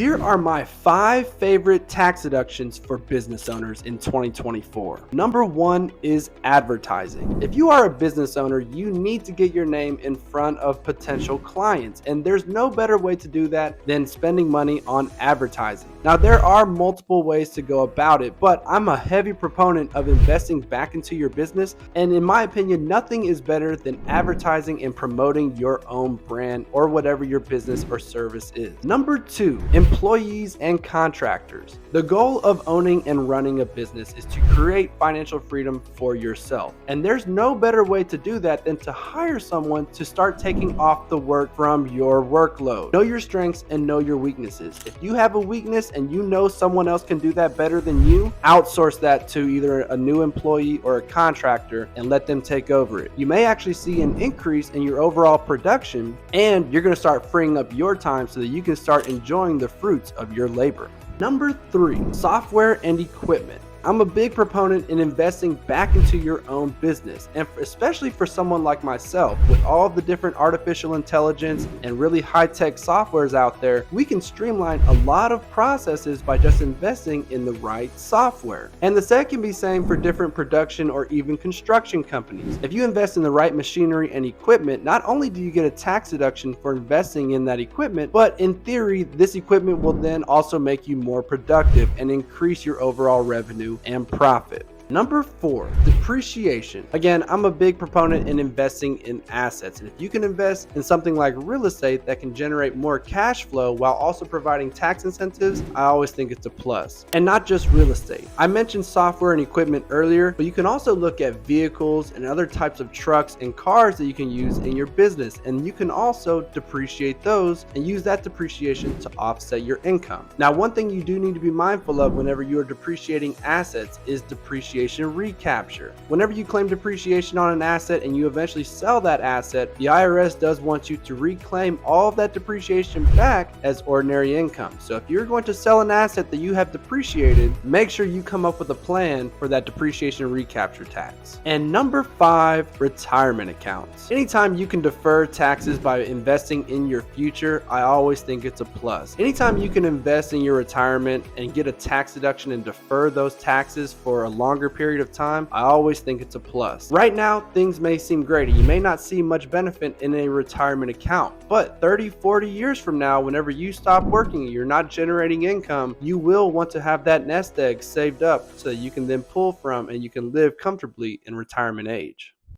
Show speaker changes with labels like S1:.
S1: Here are my 5 favorite tax deductions for business owners in 2024. Number 1 is advertising. If you are a business owner, you need to get your name in front of potential clients, and there's no better way to do that than spending money on advertising. Now, there are multiple ways to go about it, but I'm a heavy proponent of investing back into your business, and in my opinion, nothing is better than advertising and promoting your own brand or whatever your business or service is. Number 2, employees and contractors. The goal of owning and running a business is to create financial freedom for yourself. And there's no better way to do that than to hire someone to start taking off the work from your workload. Know your strengths and know your weaknesses. If you have a weakness and you know someone else can do that better than you, outsource that to either a new employee or a contractor and let them take over it. You may actually see an increase in your overall production, and you're going to start freeing up your time so that you can start enjoying the fruits of your labor. Number 3, software and equipment. I'm a big proponent in investing back into your own business, and especially for someone like myself, with all of the different artificial intelligence and really high-tech softwares out there, we can streamline a lot of processes by just investing in the right software. And the same can be same for different production or even construction companies. If you invest in the right machinery and equipment, not only do you get a tax deduction for investing in that equipment, but in theory, this equipment will then also make you more productive and increase your overall revenue and profit. Number 4, depreciation. Again, I'm a big proponent in investing in assets. And if you can invest in something like real estate that can generate more cash flow while also providing tax incentives, I always think it's a plus. And not just real estate. I mentioned software and equipment earlier, but you can also look at vehicles and other types of trucks and cars that you can use in your business. And you can also depreciate those and use that depreciation to offset your income. Now, one thing you do need to be mindful of whenever you are depreciating assets is depreciation recapture. Whenever you claim depreciation on an asset and you eventually sell that asset, the IRS does want you to reclaim all of that depreciation back as ordinary income. So if you're going to sell an asset that you have depreciated, make sure you come up with a plan for that depreciation recapture tax. And number 5, retirement accounts. Anytime you can defer taxes by investing in your future, I always think it's a plus. Anytime you can invest in your retirement and get a tax deduction and defer those taxes for a longer period of time, I always think it's a plus. Right now, things may seem great. You may not see much benefit in a retirement account, but 30, 40 years from now, whenever you stop working and you're not generating income, you will want to have that nest egg saved up so that you can then pull from and you can live comfortably in retirement age.